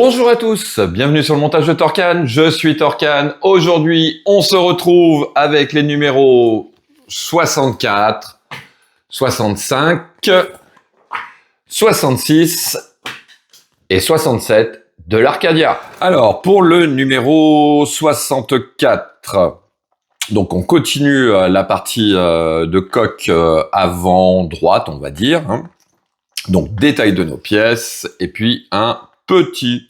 Bonjour à tous, bienvenue sur le montage de Torcan, je suis Torcan. Aujourd'hui, on se retrouve avec les numéros 64, 65, 66 et 67 de l'Arcadia. Alors, pour le numéro 64, donc on continue la partie de coque avant droite, on va dire. Donc, détail de nos pièces et puis un petit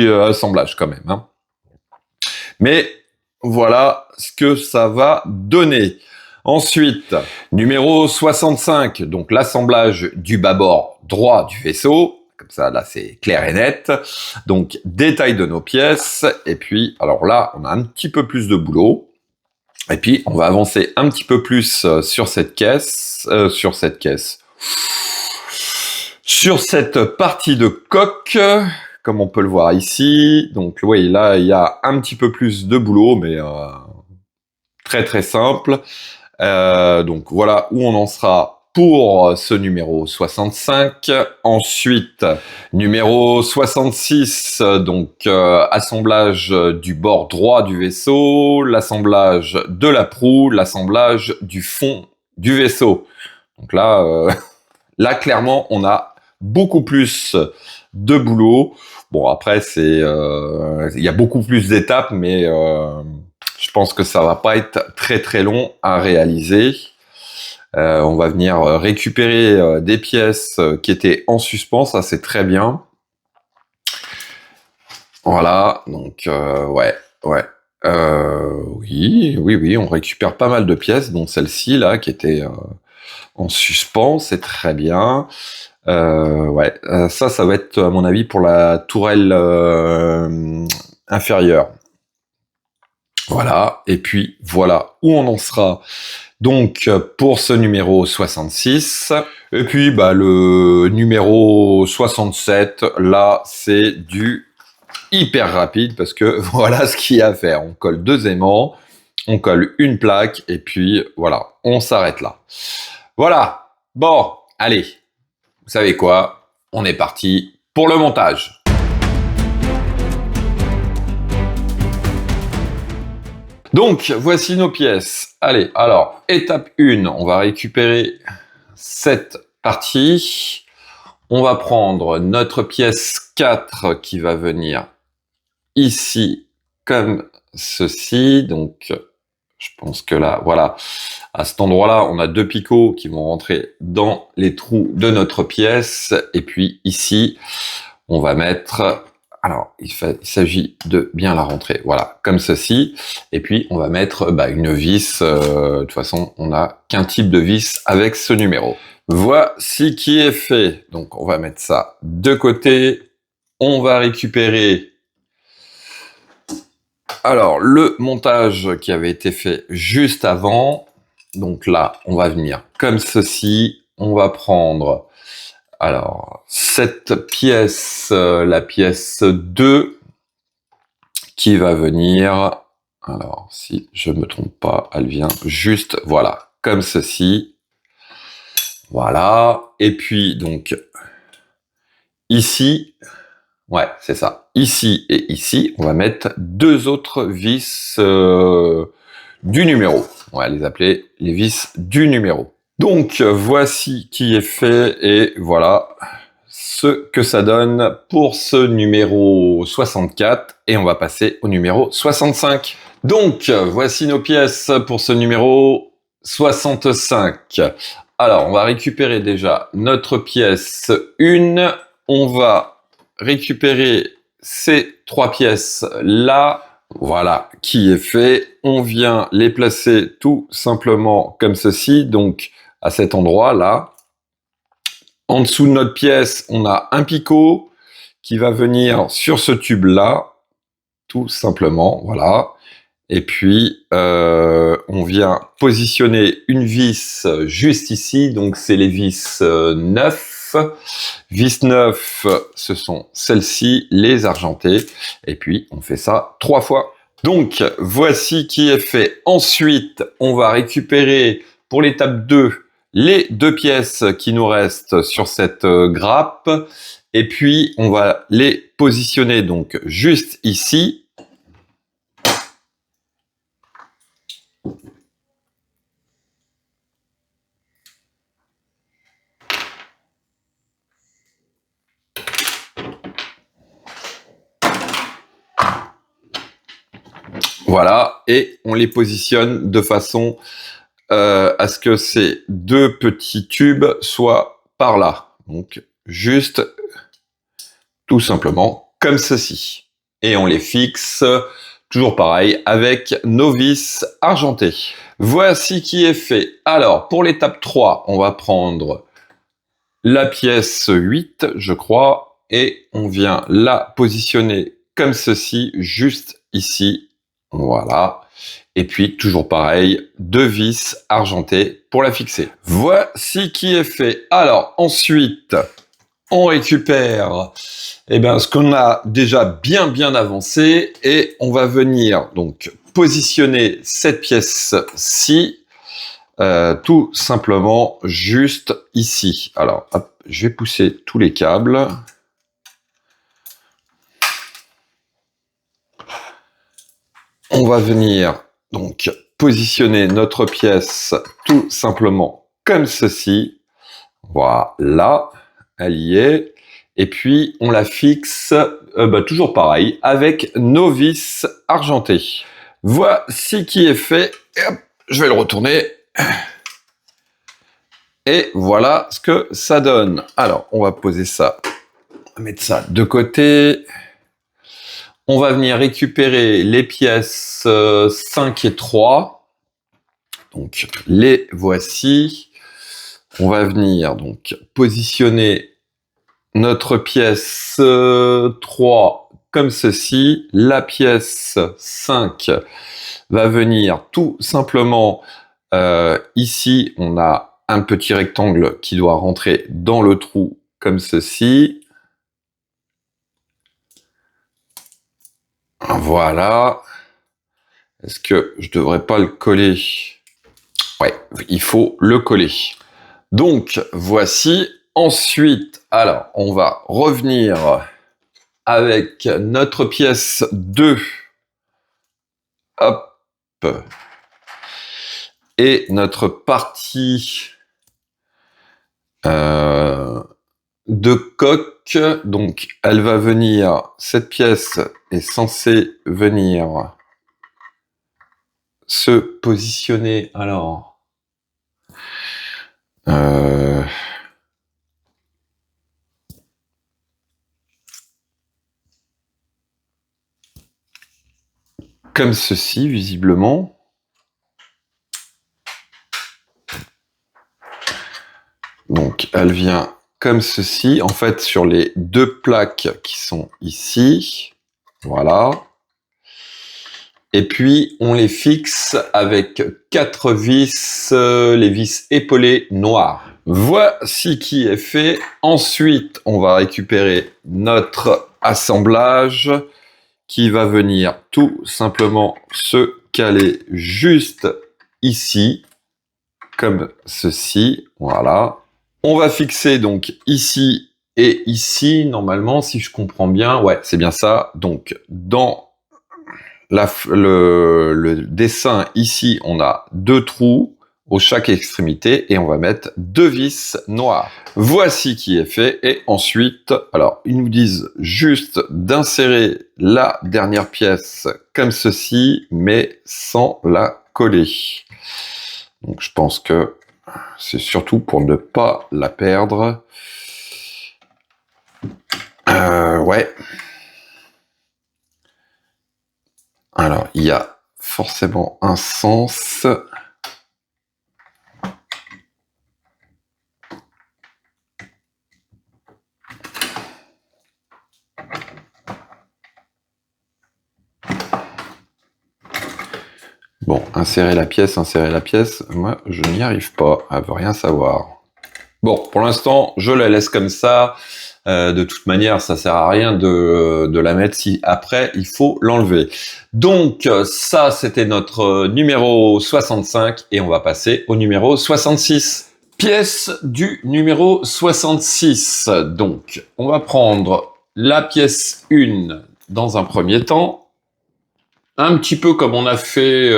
assemblage quand même. Mais voilà ce que ça va donner. Ensuite, numéro 65, donc l'assemblage du bâbord droit du vaisseau. Comme ça, là, c'est clair et net. Donc, détail de nos pièces. Et puis, alors là, on a un petit peu plus de boulot. Et puis, on va avancer un petit peu plus sur cette caisse. Sur cette partie de coque, comme on peut le voir ici. Donc oui, là, il y a un petit peu plus de boulot, mais très simple. Donc voilà où on en sera pour ce numéro 65. Ensuite, numéro 66, donc assemblage du bord droit du vaisseau, l'assemblage de la proue, l'assemblage du fond du vaisseau. Donc là, là clairement, on a beaucoup plus de boulot. Bon, après, il y a beaucoup plus d'étapes, mais je pense que ça va pas être très long à réaliser. On va venir récupérer des pièces qui étaient en suspens, ça c'est très bien. Voilà, donc ouais. Oui, on récupère pas mal de pièces, dont celle-ci là qui était en suspens, c'est très bien. Ça va être à mon avis pour la tourelle inférieure. Voilà, et puis voilà où on en sera. Donc pour ce numéro 66, et puis le numéro 67, là c'est du hyper rapide parce que voilà ce qu'il y a à faire. On colle 2 aimants, on colle une plaque et puis voilà, on s'arrête là. Voilà, bon, allez. Vous savez quoi? On est parti pour le montage. Donc, voici nos pièces. Allez, alors, étape 1, on va récupérer cette partie. On va prendre notre pièce 4 qui va venir ici comme ceci. Donc, je pense que là, voilà, à cet endroit-là, on a 2 picots qui vont rentrer dans les trous de notre pièce. Et puis ici, on va mettre... Alors, il s'agit de bien la rentrer, voilà, comme ceci. Et puis, on va mettre une vis. De toute façon, on n'a qu'un type de vis avec ce numéro. Voici qui est fait. Donc, on va mettre ça de côté. On va récupérer... Alors, le montage qui avait été fait juste avant, donc là, on va venir comme ceci. On va prendre, alors, cette pièce, la pièce 2, qui va venir, alors, si je ne me trompe pas, elle vient juste, voilà, comme ceci. Voilà. Et puis, donc, ici... Ouais, c'est ça. Ici et ici, on va mettre 2 autres vis du numéro. On va les appeler les vis du numéro. Donc, voici qui est fait et voilà ce que ça donne pour ce numéro 64. Et on va passer au numéro 65. Donc, voici nos pièces pour ce numéro 65. Alors, on va récupérer déjà notre pièce 1. On va récupérer ces 3 pièces là, voilà, qui est fait. On vient les placer tout simplement comme ceci, donc à cet endroit là. En dessous de notre pièce, on a un picot qui va venir sur ce tube là, tout simplement, voilà. Et puis, on vient positionner une vis juste ici, donc c'est les vis 9. Vis 9, ce sont celles-ci, les argentées. Et puis, on fait ça 3 fois. Donc, voici qui est fait. Ensuite, on va récupérer pour l'étape 2 les 2 pièces qui nous restent sur cette grappe. Et puis, on va les positionner donc juste ici. Voilà, et on les positionne de façon à ce que ces deux petits tubes soient par là. Donc, juste, tout simplement, comme ceci. Et on les fixe, toujours pareil, avec nos vis argentées. Voici qui est fait. Alors, pour l'étape 3, on va prendre la pièce 8, je crois, et on vient la positionner comme ceci, juste ici. Voilà. Et puis, toujours pareil, deux vis argentées pour la fixer. Voici qui est fait. Alors, ensuite, on récupère ce qu'on a déjà bien avancé et on va venir donc positionner cette pièce-ci tout simplement juste ici. Alors, hop, je vais pousser tous les câbles. On va venir donc positionner notre pièce tout simplement comme ceci. Voilà, elle y est. Et puis, on la fixe, toujours pareil, avec nos vis argentées. Voici qui est fait. Et hop, je vais le retourner. Et voilà ce que ça donne. Alors, on va poser ça. On va mettre ça de côté. On va venir récupérer les pièces 5 et 3. Donc, les voici. On va venir donc positionner notre pièce 3 comme ceci. La pièce 5 va venir tout simplement ici. On a un petit rectangle qui doit rentrer dans le trou comme ceci. Voilà. Est-ce que je devrais pas le coller? Ouais, il faut le coller. Donc, voici. Ensuite, alors, on va revenir avec notre pièce 2. Hop. Et notre partie de coque. Donc, elle va venir, cette pièce est censée venir se positionner. Alors, comme ceci, visiblement. Donc, elle vient comme ceci, en fait, sur les deux plaques qui sont ici. Voilà. Et puis, on les fixe avec 4 vis, les vis épaulées noires. Voici qui est fait. Ensuite, on va récupérer notre assemblage qui va venir tout simplement se caler juste ici, comme ceci. Voilà. On va fixer donc ici et ici, normalement, si je comprends bien. Ouais, c'est bien ça. Donc, dans le dessin, ici, on a 2 trous au chaque extrémité et on va mettre 2 vis noires. Voici qui est fait. Et ensuite, alors, ils nous disent juste d'insérer la dernière pièce comme ceci, mais sans la coller. Donc, je pense que c'est surtout pour ne pas la perdre. Ouais. Alors, il y a forcément un sens. Bon, insérer la pièce. Moi, je n'y arrive pas. Elle veut rien savoir. Bon, pour l'instant, je la laisse comme ça. De toute manière, ça sert à rien de la mettre si après, il faut l'enlever. Donc, ça, c'était notre numéro 65 et on va passer au numéro 66. Pièce du numéro 66. Donc, on va prendre la pièce 1 dans un premier temps. Un petit peu comme on a fait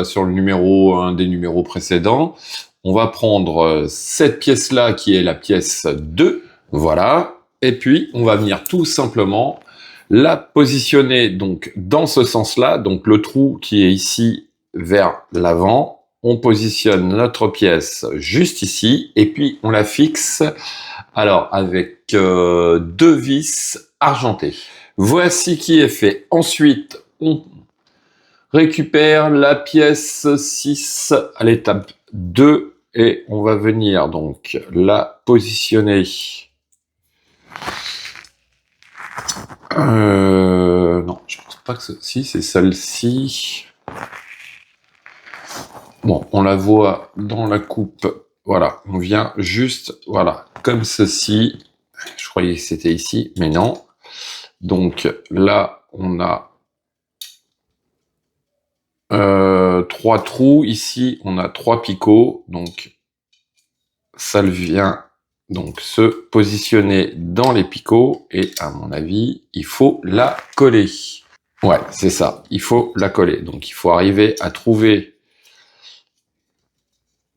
sur le numéro, un des numéros précédents. On va prendre cette pièce-là qui est la pièce 2. Voilà. Et puis, on va venir tout simplement la positionner donc dans ce sens-là. Donc, le trou qui est ici vers l'avant. On positionne notre pièce juste ici et puis on la fixe alors avec 2 vis argentées. Voici qui est fait. Ensuite, on récupère la pièce 6 à l'étape 2 et on va venir donc la positionner. Non, je pense pas que si c'est celle-ci. Bon, on la voit dans la coupe. Voilà, on vient juste, voilà, comme ceci. Je croyais que c'était ici, mais non. Donc là, on a 3 trous. Ici, on a 3 picots. Donc, ça vient donc se positionner dans les picots. Et à mon avis, il faut la coller. Ouais, c'est ça. Il faut la coller. Donc, il faut arriver à trouver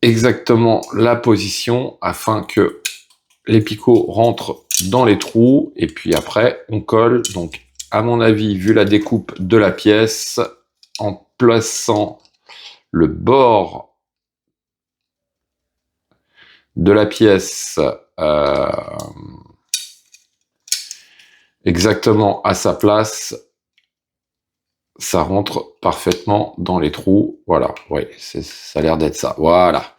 exactement la position afin que les picots rentrent dans les trous et puis après on colle. Donc à mon avis, vu la découpe de la pièce, en plaçant le bord de la pièce exactement à sa place, ça rentre parfaitement dans les trous. Voilà, ouais, ça a l'air d'être ça. Voilà.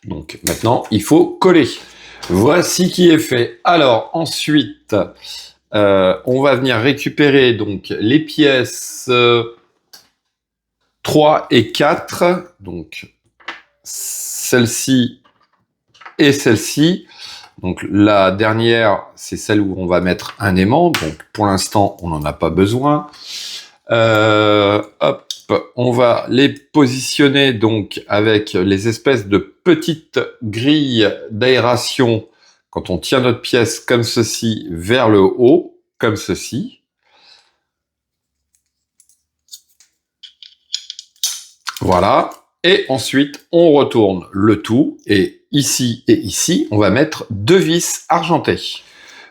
Donc maintenant, il faut coller. Voici qui est fait. Alors ensuite, on va venir récupérer donc les pièces 3 et 4. Donc celle-ci et celle-ci. Donc la dernière, c'est celle où on va mettre un aimant. Donc pour l'instant, on n'en a pas besoin. Hop, on va les positionner donc avec les espèces de petites grilles d'aération quand on tient notre pièce comme ceci vers le haut, comme ceci. Voilà. Et ensuite, on retourne le tout. Et ici, on va mettre 2 vis argentées.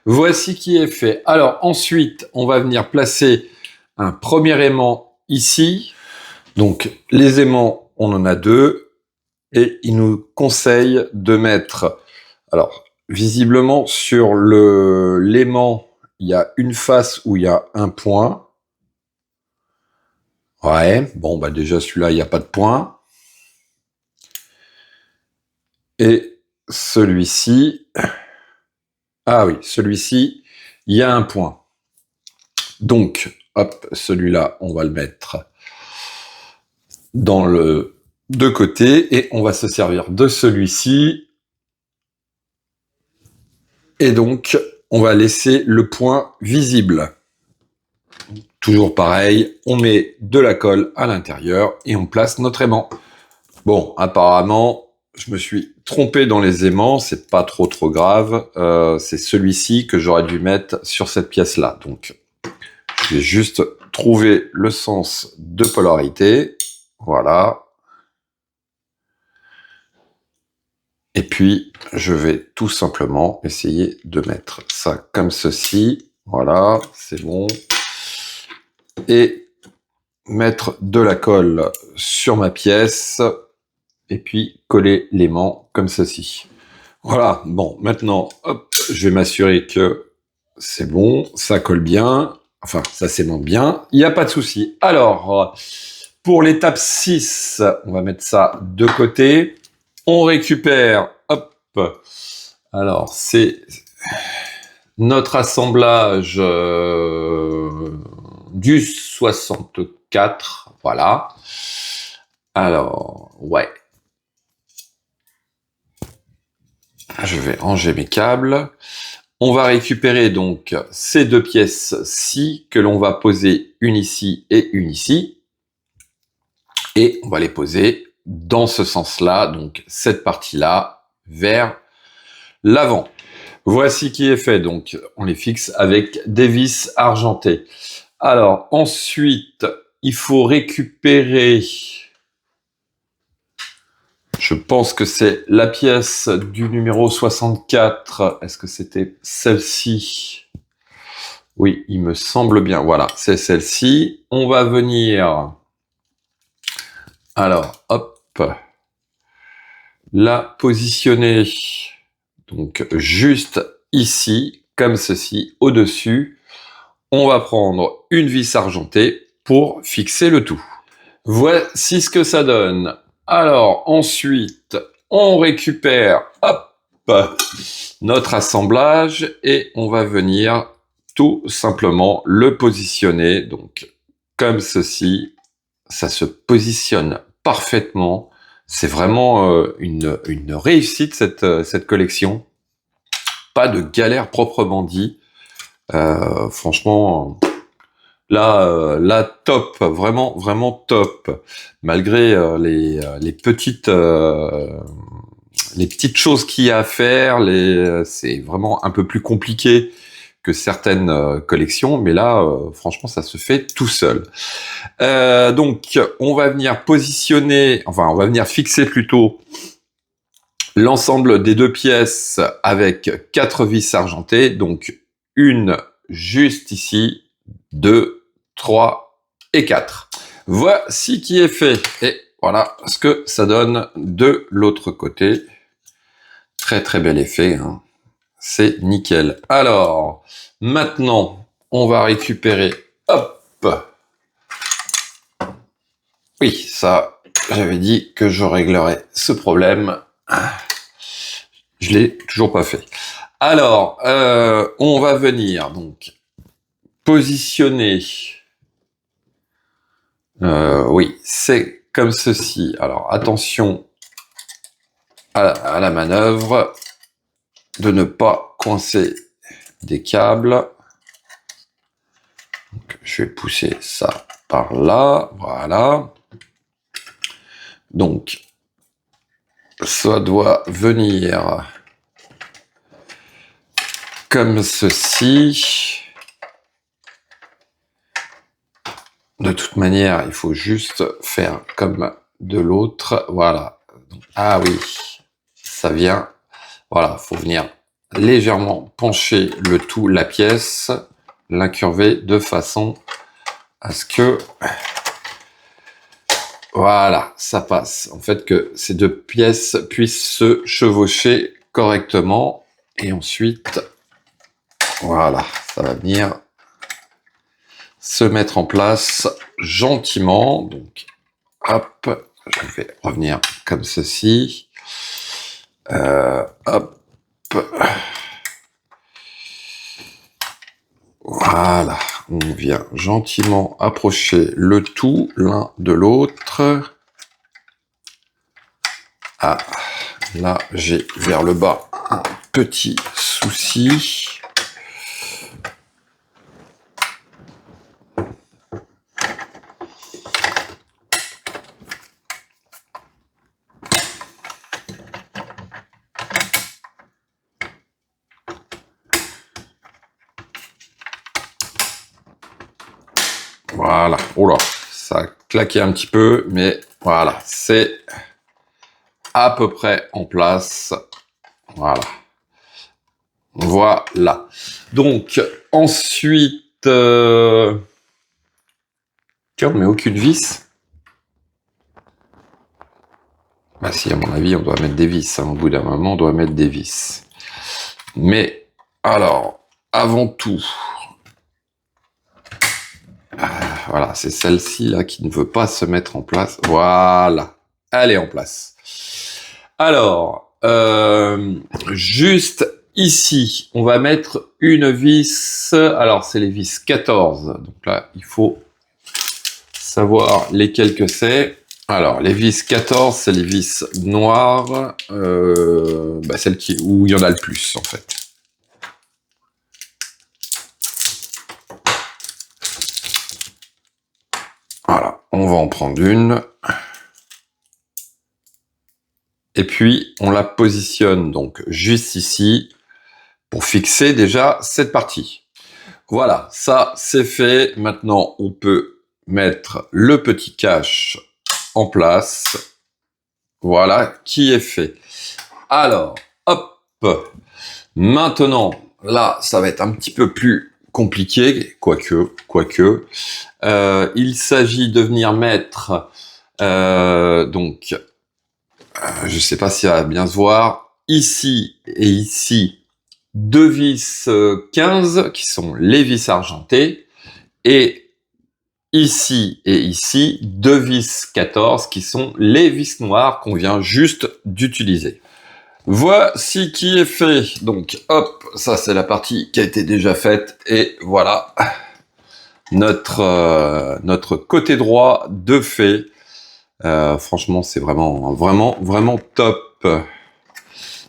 Voici qui est fait. Alors ensuite, on va venir placer un premier aimant ici. Donc les aimants, on en a 2 et il nous conseille de mettre, alors visiblement sur l'aimant, il y a une face où il y a un point. Ouais, bon bah déjà celui-là, il n'y a pas de point. Et celui-ci, ah oui, celui-ci, il y a un point. Donc, hop, celui-là, on va le mettre dans le de côté et on va se servir de celui-ci. Et donc, on va laisser le point visible. Toujours pareil, on met de la colle à l'intérieur et on place notre aimant. Bon, apparemment, je me suis trompé dans les aimants, c'est pas trop grave. C'est celui-ci que j'aurais dû mettre sur cette pièce-là. Donc, je vais juste trouver le sens de polarité. Voilà. Et puis, je vais tout simplement essayer de mettre ça comme ceci. Voilà, c'est bon. Et mettre de la colle sur ma pièce. Et puis, coller l'aimant comme ceci. Voilà, bon, maintenant, hop, je vais m'assurer que c'est bon, ça colle bien. Enfin, ça s'aimante bien. Il n'y a pas de souci. Alors, pour l'étape 6, on va mettre ça de côté. On récupère, hop, alors c'est notre assemblage du 64, voilà. Alors, ouais. Je vais ranger mes câbles. On va récupérer donc ces 2 pièces-ci que l'on va poser une ici et une ici. Et on va les poser dans ce sens-là, donc cette partie-là vers l'avant. Voici qui est fait, donc on les fixe avec des vis argentées. Alors ensuite, il faut récupérer, je pense que c'est la pièce du numéro 64. Est-ce que c'était celle-ci? Oui, il me semble bien. Voilà, c'est celle-ci. On va venir, alors hop, la positionner donc juste ici, comme ceci, au-dessus. On va prendre une vis argentée pour fixer le tout. Voici ce que ça donne. Alors ensuite, on récupère hop, notre assemblage et on va venir tout simplement le positionner. Donc comme ceci, ça se positionne parfaitement. C'est vraiment une réussite cette collection. Pas de galère proprement dit. Franchement, là top, vraiment vraiment top. Malgré les petites choses qu'il y a à faire, c'est vraiment un peu plus compliqué que certaines collections, mais là, franchement, ça se fait tout seul. Donc, on va venir positionner, enfin, on va venir fixer plutôt l'ensemble des deux pièces avec 4 vis argentées, donc une juste ici, 2, 3 et 4. Voici qui est fait. Et voilà ce que ça donne de l'autre côté. Très très bel effet, hein. C'est nickel. Alors, maintenant, on va récupérer, hop. Oui, ça, j'avais dit que je réglerais ce problème. Je l'ai toujours pas fait. Alors, on va venir donc positionner. Oui, c'est comme ceci. Alors, attention à la manœuvre de ne pas coincer des câbles. Donc, je vais pousser ça par là. Voilà. Donc, ça doit venir comme ceci. De toute manière, il faut juste faire comme de l'autre. Voilà. Ah oui, ça vient. Voilà, faut venir légèrement pencher le tout, la pièce, l'incurver de façon à ce que, voilà, ça passe. En fait, que ces deux pièces puissent se chevaucher correctement. Et ensuite, voilà, ça va venir se mettre en place gentiment. Donc, hop, je vais revenir comme ceci. Hop. Voilà, on vient gentiment approcher le tout l'un de l'autre. Ah, là j'ai vers le bas un petit souci. Voilà, oh là, ça a claqué un petit peu, mais voilà, c'est à peu près en place. Voilà. Voilà. Donc, ensuite... Tiens, on met aucune vis. Bah si, à mon avis, on doit mettre des vis. Hein. Au bout d'un moment, on doit mettre des vis. Mais, alors, avant tout... voilà, c'est celle-ci là qui ne veut pas se mettre en place. Voilà, elle est en place. Alors, juste ici, on va mettre une vis. Alors, c'est les vis 14. Donc là, il faut savoir lesquelles que c'est. Alors, les vis 14, c'est les vis noires. Celles où il y en a le plus, en fait. Voilà, on va en prendre une. Et puis, on la positionne donc juste ici pour fixer déjà cette partie. Voilà, ça c'est fait. Maintenant, on peut mettre le petit cache en place. Voilà, qui est fait. Alors, hop. Maintenant, là, ça va être un petit peu plus compliqué, quoique. Il s'agit de venir mettre, je sais pas si ça va bien se voir, ici et ici, deux vis 15 qui sont les vis argentées, et ici et ici, deux vis 14 qui sont les vis noires qu'on vient juste d'utiliser. Voici qui est fait. Donc, hop, ça c'est la partie qui a été déjà faite. Et voilà, notre côté droit de fait. Franchement, c'est vraiment top.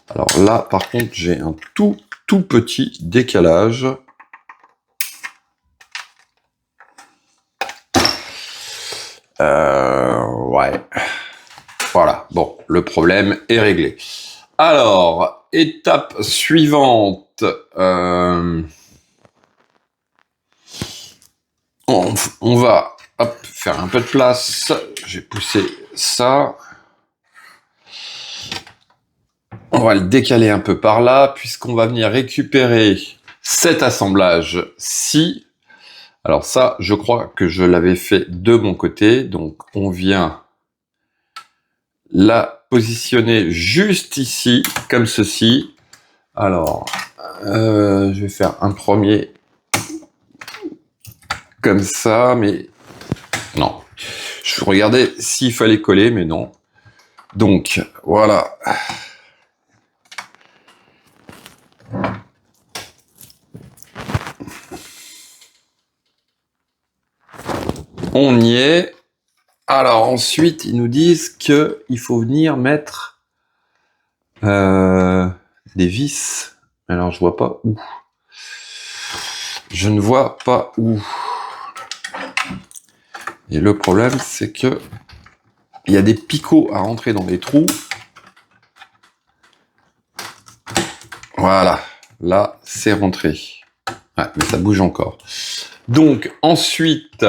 Alors là, par contre, j'ai un tout petit décalage. Ouais. Voilà, bon, le problème est réglé. Alors, étape suivante. On va faire un peu de place. J'ai poussé ça. On va le décaler un peu par là, puisqu'on va venir récupérer cet assemblage-ci. Alors ça, je crois que je l'avais fait de mon côté. Donc, on vient la positionner juste ici, comme ceci. Alors, je vais faire un premier comme ça, mais non. Je regardais s'il fallait coller, mais non. Donc, voilà. On y est. Alors, ensuite, ils nous disent qu'il faut venir mettre des vis. Alors, je vois pas où. Je ne vois pas où. Et le problème, c'est que il y a des picots à rentrer dans les trous. Voilà. Là, c'est rentré. Ouais, mais ça bouge encore. Donc, ensuite,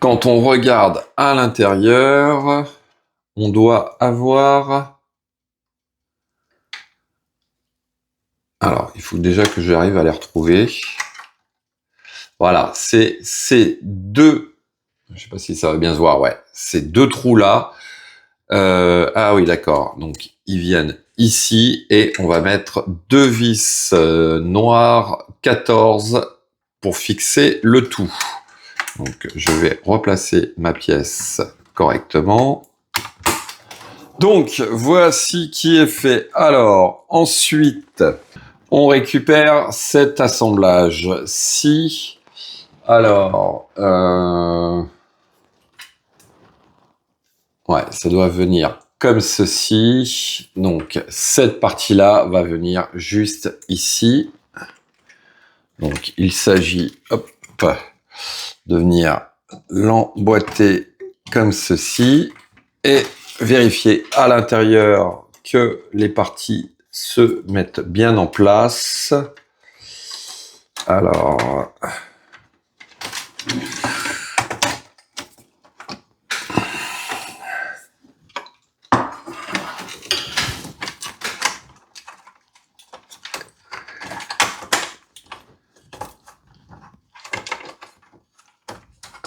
quand on regarde à l'intérieur, on doit avoir... Alors, il faut déjà que j'arrive à les retrouver. Voilà, c'est ces deux... Je sais pas si ça va bien se voir, ouais. Ces deux trous-là. Ah oui, d'accord. Donc, ils viennent ici et on va mettre deux vis noires 14 pour fixer le tout. Donc, je vais replacer ma pièce correctement. Donc, voici qui est fait. Alors, ensuite, on récupère cet assemblage-ci. Alors, ouais, ça doit venir comme ceci. Donc, cette partie-là va venir juste ici. Donc, il s'agit, hop, de venir l'emboîter comme ceci et vérifier à l'intérieur que les parties se mettent bien en place. Alors,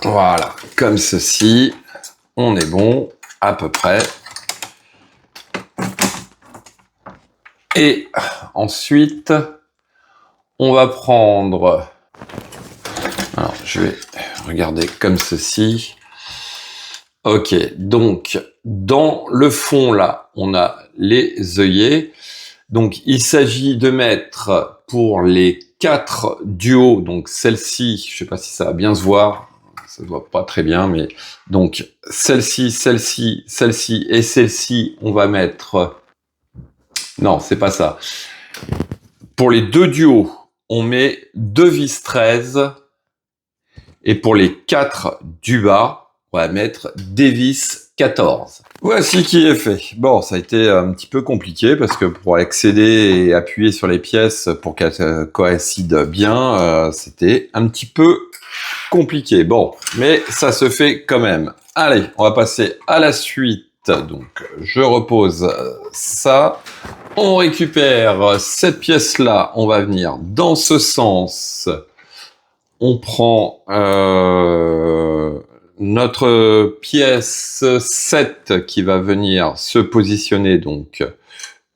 voilà, comme ceci, on est bon, à peu près. Et ensuite, on va prendre... Alors, je vais regarder comme ceci. Ok, donc, dans le fond, là, on a les œillets. Donc, il s'agit de mettre pour les 4 du haut, donc celle-ci, je sais pas si ça va bien se voir, ça se voit pas très bien, mais donc celle-ci, celle-ci, celle-ci et celle-ci, on va mettre... Non, c'est pas ça. Pour les 2 du haut, on met 2 vis 13 et pour les 4 du bas, on va mettre des vis 14. Voici qui est fait. Bon, ça a été un petit peu compliqué parce que pour accéder et appuyer sur les pièces pour qu'elles coïncident bien, c'était un petit peu compliqué. Bon, mais ça se fait quand même. Allez, on va passer à la suite. Donc, je repose ça. On récupère cette pièce-là. On va venir dans ce sens. On prend notre pièce 7 qui va venir se positionner donc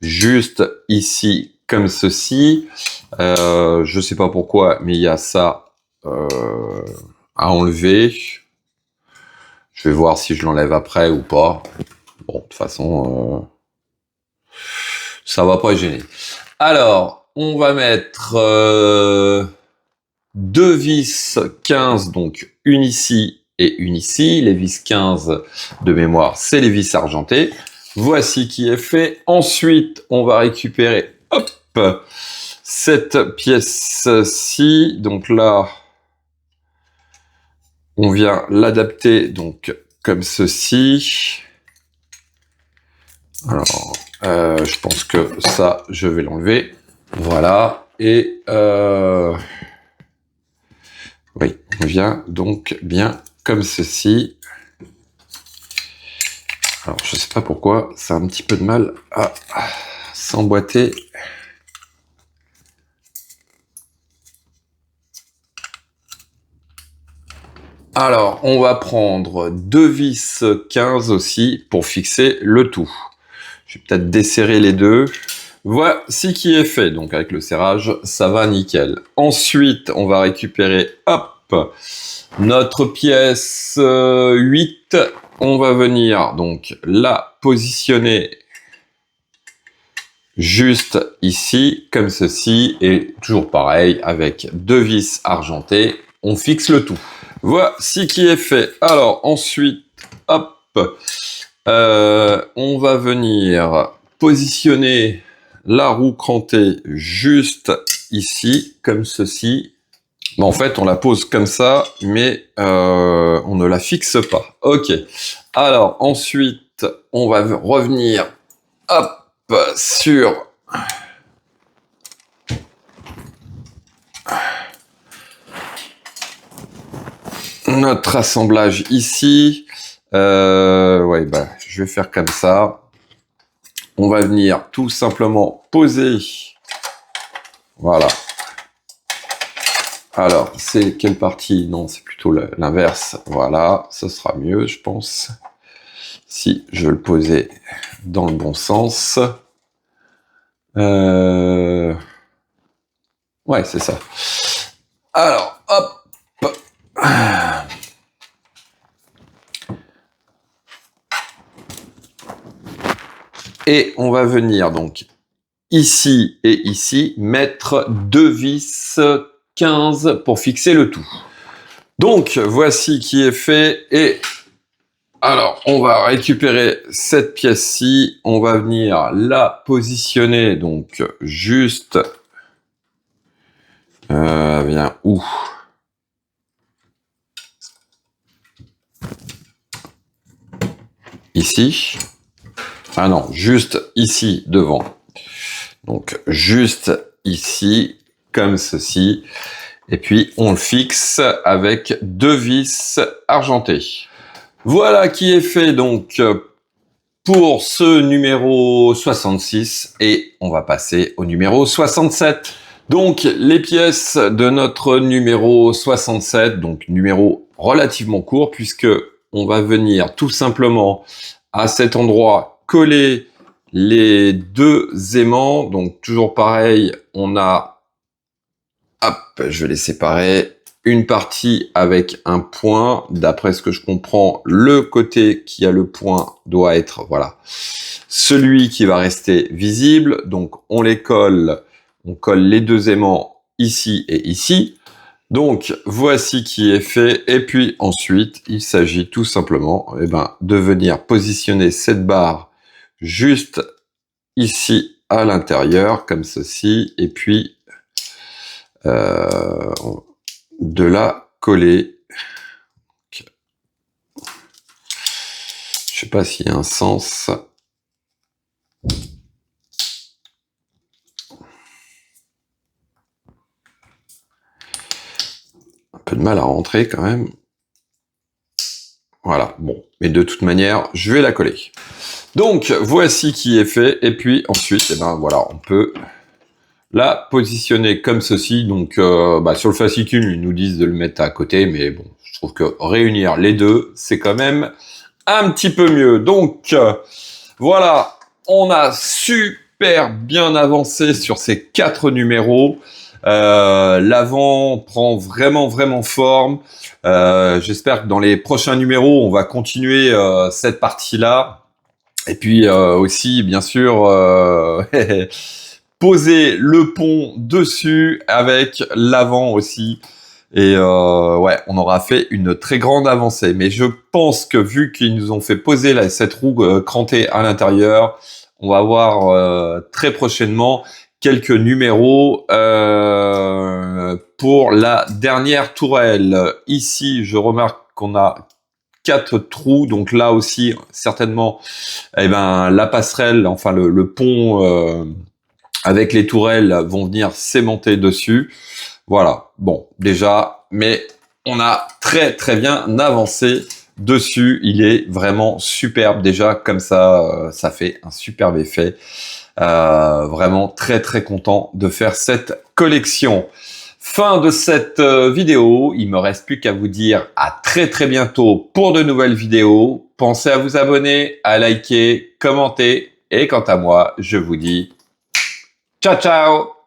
juste ici comme ceci. Je sais pas pourquoi, mais il y a ça à enlever. Je vais voir si je l'enlève après ou pas. Bon, de toute façon, ça va pas gêner. Alors, on va mettre deux vis 15, donc une ici et une ici. Les vis 15 de mémoire, c'est les vis argentées. Voici qui est fait. Ensuite, on va récupérer, hop, cette pièce-ci. Donc là, on vient l'adapter donc comme ceci. Alors, je pense que ça, je vais l'enlever. Voilà. Et oui, on vient donc bien comme ceci. Alors, je sais pas pourquoi, ça a un petit peu de mal à s'emboîter. Alors, on va prendre deux vis 15 aussi pour fixer le tout. Je vais peut-être desserrer les deux. Voici qui est fait. Donc, avec le serrage, ça va nickel. Ensuite, on va récupérer, hop, notre pièce 8. On va venir donc la positionner juste ici, comme ceci. Et toujours pareil, avec deux vis argentées, on fixe le tout. Voici qui est fait. Alors, ensuite, hop, on va venir positionner la roue crantée juste ici, comme ceci. Mais en fait, on la pose comme ça, mais on ne la fixe pas. Ok. Alors, ensuite, on va revenir, hop, sur notre assemblage ici. Ouais, bah, je vais faire comme ça. On va venir tout simplement poser. Voilà. Alors, c'est quelle partie? Non, c'est plutôt l'inverse. Voilà, ce sera mieux, je pense. Si je le posais dans le bon sens. Ouais, c'est ça. Alors, hop. Et on va venir donc ici et ici mettre deux vis 15 pour fixer le tout. Donc, voici qui est fait. Et alors, on va récupérer cette pièce-ci. On va venir la positionner donc juste... vient où? Ici. Ah non, juste ici devant. Donc, juste ici, comme ceci. Et puis, on le fixe avec deux vis argentées. Voilà qui est fait donc pour ce numéro 66. Et on va passer au numéro 67. Donc, les pièces de notre numéro 67, donc numéro relativement court, puisque on va venir tout simplement à cet endroit coller les deux aimants. Donc, toujours pareil, on a, hop, je vais les séparer, une partie avec un point. D'après ce que je comprends, le côté qui a le point doit être, voilà, celui qui va rester visible. Donc, on les colle. On colle les deux aimants ici et ici. Donc, voici qui est fait. Et puis ensuite, il s'agit tout simplement de venir positionner cette barre juste ici à l'intérieur, comme ceci. Et puis, de la coller. Je sais pas s'il y a un sens. Un peu de mal à rentrer quand même. Voilà, bon. Mais de toute manière, je vais la coller. Donc, voici qui est fait. Et puis ensuite, eh ben voilà, on peut la positionner comme ceci. Donc, sur le fascicule, ils nous disent de le mettre à côté. Mais bon, je trouve que réunir les deux, c'est quand même un petit peu mieux. Donc, voilà, on a super bien avancé sur ces 4 numéros. L'avant prend vraiment forme. J'espère que dans les prochains numéros, on va continuer cette partie-là. Et puis aussi, bien sûr, poser le pont dessus avec l'avant aussi. Et ouais, on aura fait une très grande avancée. Mais je pense que vu qu'ils nous ont fait poser cette roue crantée à l'intérieur, on va avoir très prochainement quelques numéros pour la dernière tourelle. Ici, je remarque qu'on a 4 trous, donc là aussi, certainement, eh ben, la passerelle, enfin le pont avec les tourelles vont venir s'aimanter dessus. Voilà, bon, déjà, mais on a très bien avancé dessus. Il est vraiment superbe déjà, comme ça, ça fait un superbe effet. Vraiment très content de faire cette collection. Fin de cette vidéo. Il me reste plus qu'à vous dire à très bientôt pour de nouvelles vidéos. Pensez à vous abonner, à liker, commenter. Et quant à moi, je vous dis ciao